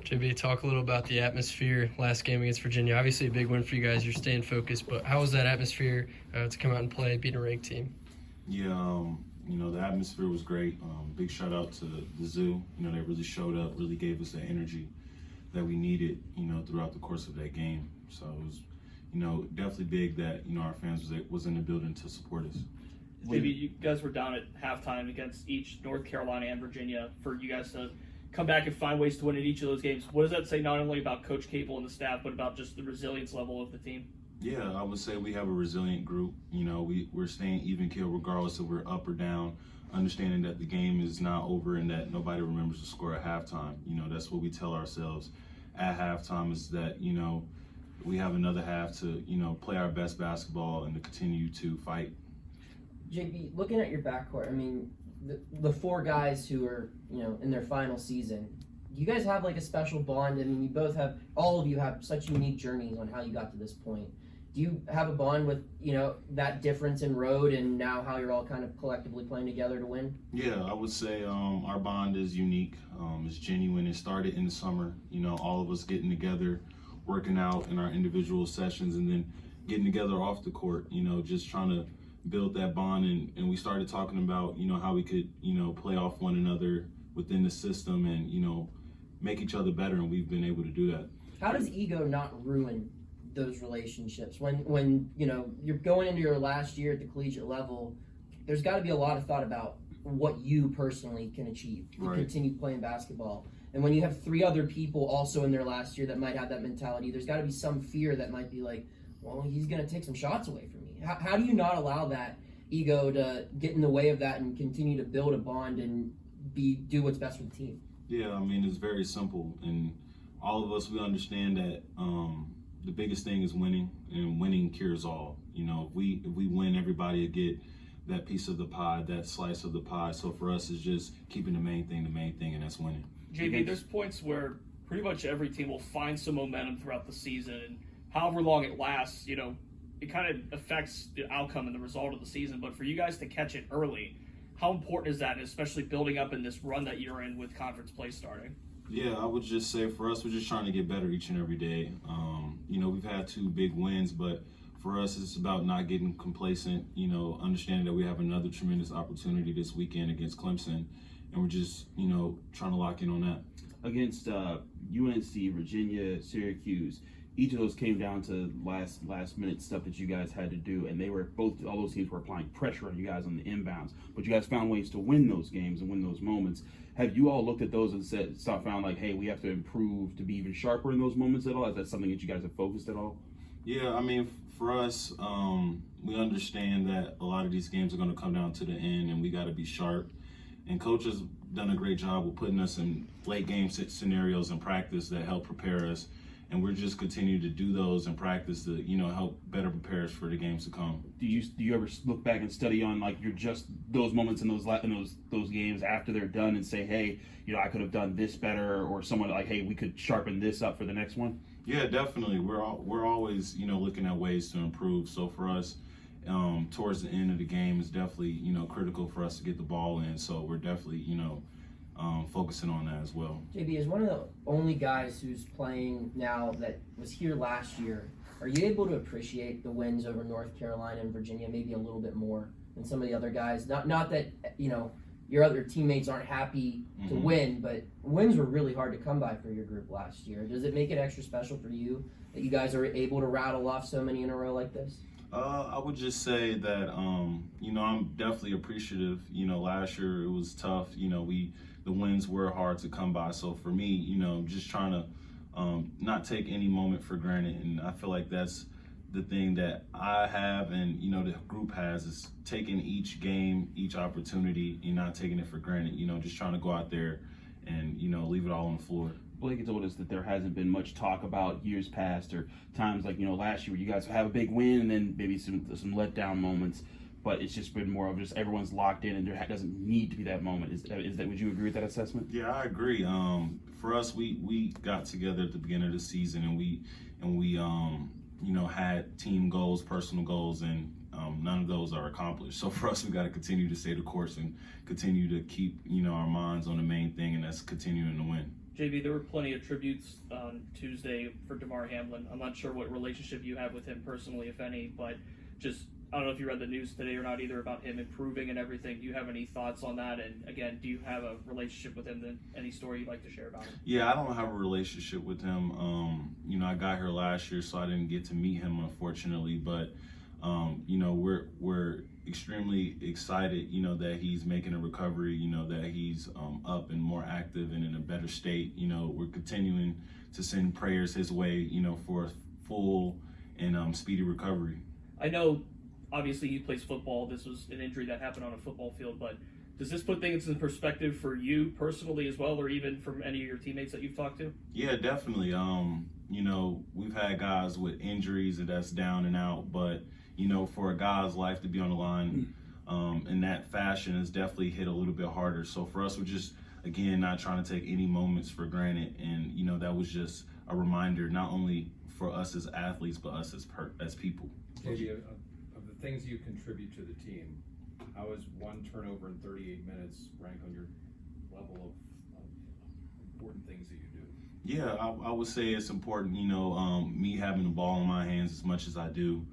JB, talk a little about the atmosphere last game against Virginia. Obviously a big win for you guys. You're staying focused, but how was that atmosphere to come out and play, beat a ranked team? Yeah, the atmosphere was great. Big shout out to the zoo. They really showed up, really gave us the energy that we needed, throughout the course of that game. So it was, definitely big that, our fans was in the building to support us. Maybe you guys were down at halftime against each North Carolina and Virginia. For you guys to come back and find ways to win in each of those games, what does that say not only about Coach Capel and the staff, but about just the resilience level of the team? Yeah, I would say we have a resilient group. We're staying even keel regardless if we're up or down, understanding that the game is not over and that nobody remembers the score at halftime. That's what we tell ourselves at halftime, is that, we have another half to, play our best basketball and to continue to fight. JB, looking at your backcourt, I mean, the four guys who are, in their final season, do you guys have like a special bond? I mean, all of you have such unique journeys on how you got to this point. Do you have a bond with, that difference in road and now how you're all kind of collectively playing together to win? Yeah, I would say our bond is unique. It's genuine. It started in the summer, all of us getting together, working out in our individual sessions, and then getting together off the court, just trying to build that bond. And we started talking about, how we could, play off one another within the system and, make each other better, and we've been able to do that. How does ego not ruin those relationships? When you're going into your last year at the collegiate level, there's got to be a lot of thought about what you personally can achieve to continue playing basketball. And when you have three other people also in their last year that might have that mentality, there's got to be some fear that might be like, well, he's going to take some shots away from me. How do you not allow that ego to get in the way of that and continue to build a bond and do what's best for the team? Yeah, I mean, it's very simple. And all of us, we understand that the biggest thing is winning, and winning cures all. If we win, everybody will get that piece of the pie, that slice of the pie. So for us, it's just keeping the main thing, and that's winning. JB, there's points where pretty much every team will find some momentum throughout the season, and however long it lasts, it kind of affects the outcome and the result of the season. But for you guys to catch it early, how important is that, and especially building up in this run that you're in with conference play starting? Yeah, I would just say for us, we're just trying to get better each and every day. We've had 2 big wins, but for us, it's about not getting complacent, understanding that we have another tremendous opportunity this weekend against Clemson, and we're just, trying to lock in on that. Against UNC, Virginia, Syracuse, each of those came down to last minute stuff that you guys had to do, and all those teams were applying pressure on you guys on the inbounds, but you guys found ways to win those games and win those moments. Have you all looked at those and found like, hey, we have to improve to be even sharper in those moments at all? Is that something that you guys have focused at all? Yeah, I mean, for us, we understand that a lot of these games are going to come down to the end, and we got to be sharp. And Coach has done a great job of putting us in late game scenarios in practice that help prepare us. And we're just continuing to do those in practice to, help better prepare us for the games to come. Do you ever look back and study on like those moments in those games after they're done and say, hey, I could have done this better, or someone like, hey, we could sharpen this up for the next one? Yeah, definitely. We're always looking at ways to improve. So for us, towards the end of the game is definitely critical for us to get the ball in. So we're definitely focusing on that as well. JB, as one of the only guys who's playing now that was here last year, are you able to appreciate the wins over North Carolina and Virginia maybe a little bit more than some of the other guys? Not that your other teammates aren't happy to win, but wins were really hard to come by for your group last year. Does it make it extra special for you that you guys are able to rattle off so many in a row like this? I would just say that I'm definitely appreciative. Last year it was tough. The wins were hard to come by. So for me, just trying to not take any moment for granted. And I feel like that's the thing that I have and, the group has, is taking each game, each opportunity, and not taking it for granted. Just trying to go out there and, leave it all on the floor. Blake has told us that there hasn't been much talk about years past or times like, last year where you guys have a big win and then maybe some letdown moments. But it's just been more of just everyone's locked in and there doesn't need to be that moment. Is that? Would you agree with that assessment? Yeah, I agree. For us, we got together at the beginning of the season and we had team goals, personal goals, and none of those are accomplished. So for us, we got to continue to stay the course and continue to keep, our minds on the main thing, and that's continuing to win. JB, there were plenty of tributes on Tuesday for Damar Hamlin. I'm not sure what relationship you have with him personally, if any, but just, I don't know if you read the news today or not either about him improving and everything. Do you have any thoughts on that? And again, do you have a relationship with him? Any story you'd like to share about him? Yeah, I don't have a relationship with him. I got here last year, so I didn't get to meet him, unfortunately. But, we're extremely excited, that he's making a recovery, that he's up and more active and in a better state. We're continuing to send prayers his way, for a full and speedy recovery. I know, obviously, he plays football. This was an injury that happened on a football field, but does this put things in perspective for you personally as well, or even from any of your teammates that you've talked to? Yeah, definitely. We've had guys with injuries that's down and out, but, for a guy's life to be on the line in that fashion has definitely hit a little bit harder. So for us, we're just, again, not trying to take any moments for granted. And, that was just a reminder, not only for us as athletes, but us as people. JB, of the things you contribute to the team, how is one turnover in 38 minutes rank on your level of important things that you do? Yeah, I would say it's important, me having the ball in my hands as much as I do,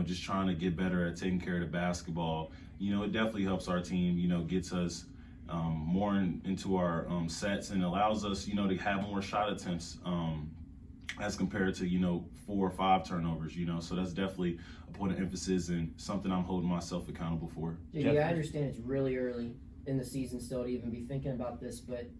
just trying to get better at taking care of the basketball. It definitely helps our team, gets us more into our sets and allows us, to have more shot attempts as compared to, 4 or 5 turnovers, so that's definitely a point of emphasis and something I'm holding myself accountable for. Yeah, I understand it's really early in the season still to even be thinking about this, but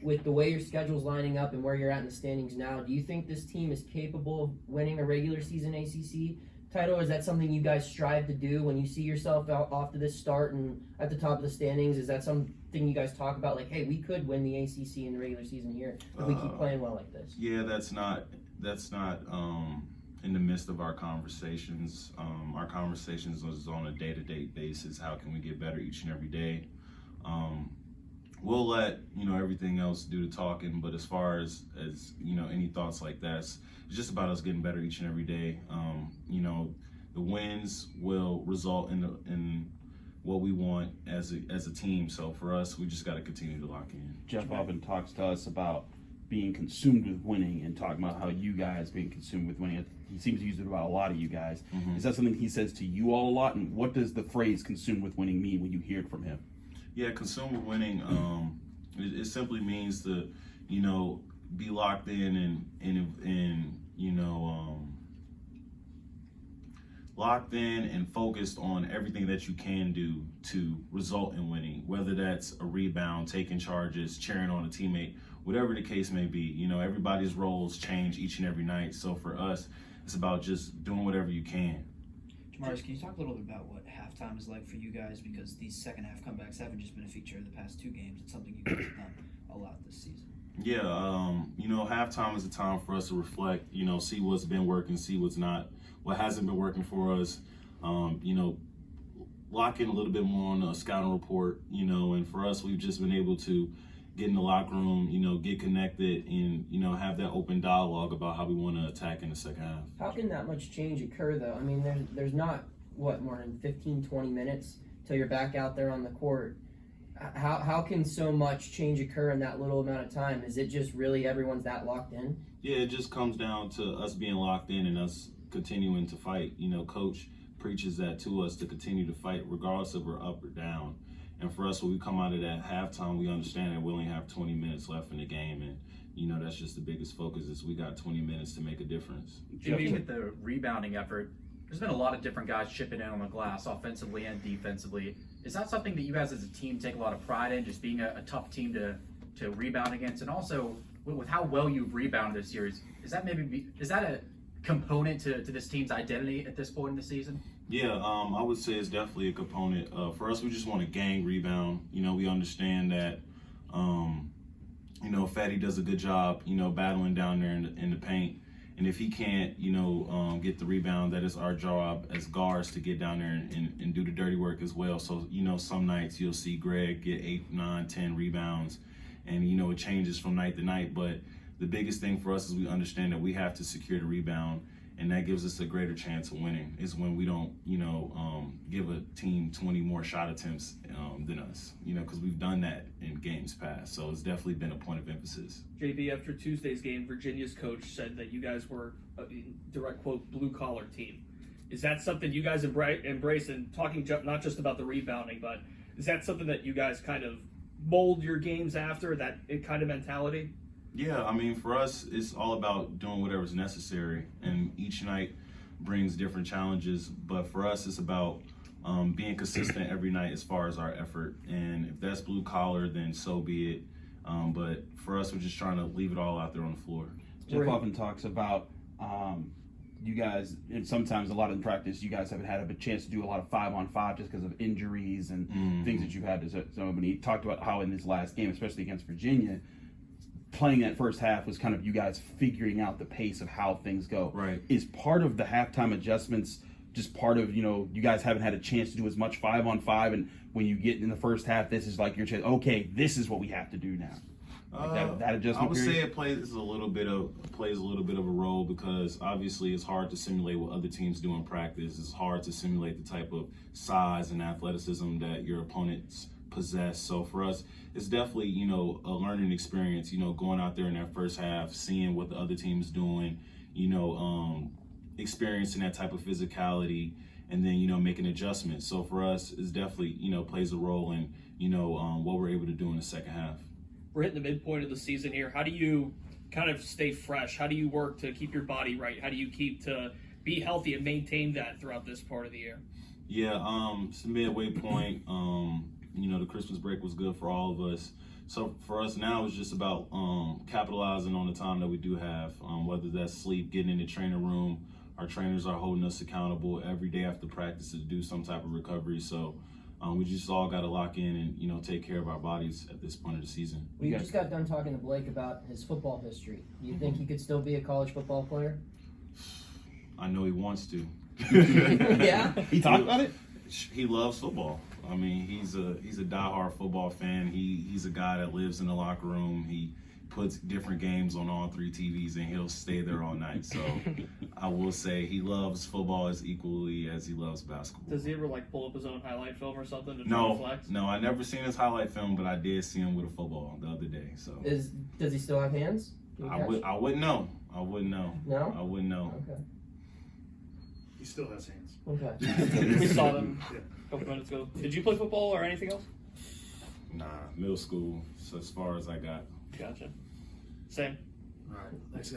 with the way your schedule's lining up and where you're at in the standings now, do you think this team is capable of winning a regular season ACC title? Is that something you guys strive to do when you see yourself off to this start and at the top of the standings? Is that something you guys talk about, like, hey, we could win the ACC in the regular season here if we keep playing well like this? Yeah, that's not in the midst of our conversations. Our conversations is on a day-to-day basis. How can we get better each and every day? We'll let everything else do the talking, but as far as any thoughts like that, it's just about us getting better each and every day. The wins will result in what we want as a team. So for us, we just got to continue to lock in. Jeff often talks to us about being consumed with winning and talking about how you guys being consumed with winning. He seems to use it about a lot of you guys. Mm-hmm. Is that something he says to you all a lot? And what does the phrase "consumed with winning" mean when you hear it from him? Yeah, consumed with winning. It simply means to, be locked in and locked in and focused on everything that you can do to result in winning, whether that's a rebound, taking charges, cheering on a teammate, whatever the case may be. Everybody's roles change each and every night. So for us, it's about just doing whatever you can. Jamarius, can you talk a little bit about what halftime is like for you guys? Because these second half comebacks haven't just been a feature of the past 2 games. It's something you guys have done a lot this season. Yeah, halftime is a time for us to reflect, see what's been working, see what's not, what hasn't been working for us, lock in a little bit more on a scouting report, and for us, we've just been able to get in the locker room, get connected and, have that open dialogue about how we want to attack in the second half. How can that much change occur, though? I mean, there's not, more than 15, 20 minutes till you're back out there on the court. How can so much change occur in that little amount of time? Is it just really everyone's that locked in? Yeah, it just comes down to us being locked in and us continuing to fight. Coach preaches that to us to continue to fight regardless if we're up or down. And for us, when we come out of that halftime, we understand that we only have 20 minutes left in the game. And, that's just the biggest focus is we got 20 minutes to make a difference. Jimmy, with the rebounding effort, there's been a lot of different guys chipping in on the glass, offensively and defensively. Is that something that you guys as a team take a lot of pride in, just being a tough team to rebound against? And also, with how well you've rebounded this year, is that a component to this team's identity at this point in the season? Yeah, I would say it's definitely a component. For us, we just want to gang rebound. We understand that, Fatty does a good job, battling down there in the paint. And if he can't, get the rebound, that is our job as guards to get down there and do the dirty work as well. So, some nights you'll see Greg get 8, 9, 10 rebounds. And, it changes from night to night. But the biggest thing for us is we understand that we have to secure the rebound and that gives us a greater chance of winning. Is when we don't, give a team 20 more shot attempts than us, because we've done that in games past. So it's definitely been a point of emphasis. JB, after Tuesday's game, Virginia's coach said that you guys were, direct quote, blue-collar team. Is that something you guys embrace, and talking not just about the rebounding, but is that something that you guys kind of mold your games after, that kind of mentality? Yeah, I mean, for us, it's all about doing whatever's necessary, and each night brings different challenges. But for us, it's about being consistent every night as far as our effort. And if that's blue collar, then so be it. But for us, we're just trying to leave it all out there on the floor. Jeff often talks about you guys, and sometimes a lot in practice, you guys haven't had a chance to do a lot of 5-on-5 just because of injuries and things that you've had to. So when he talked about how in this last game, especially against Virginia, playing that first half was kind of you guys figuring out the pace of how things go. Right. Is part of the halftime adjustments just part of, you guys haven't had a chance to do as much 5-on-5, and when you get in the first half, this is like your chance, okay, this is what we have to do now. Like that adjustment I would period? say it plays a little bit of a role, because obviously it's hard to simulate what other teams do in practice. It's hard to simulate the type of size and athleticism that your opponents possess. So for us, it's definitely, a learning experience, going out there in that first half, seeing what the other team's doing, experiencing that type of physicality, and then, making adjustments. So for us, it's definitely, plays a role in, what we're able to do in the second half. We're hitting the midpoint of the season here. How do you kind of stay fresh? How do you work to keep your body right? How do you keep to be healthy and maintain that throughout this part of the year? Yeah, it's the midway point. The Christmas break was good for all of us. So for us now, it's just about capitalizing on the time that we do have, whether that's sleep, getting in the training room. Our trainers are holding us accountable every day after practice to do some type of recovery. So we just all got to lock in and, take care of our bodies at this point of the season. We just got done talking to Blake about his football history. Do you think he could still be a college football player? I know he wants to. Yeah? He talked about it? He loves football. I mean, he's a diehard football fan. He's a guy that lives in the locker room. He puts different games on all 3 TVs, and he'll stay there all night. So I will say he loves football as equally as he loves basketball. Does he ever pull up his own highlight film or something to try to flex? No, I never seen his highlight film, but I did see him with a football the other day. So Does he still have hands? I wouldn't know. I wouldn't know. No? I wouldn't know. Okay. He still has hands. Okay. We saw them a couple minutes ago. Did you play football or anything else? Nah, middle school. So as far as I got. Gotcha. Same. All right. Thanks, guys.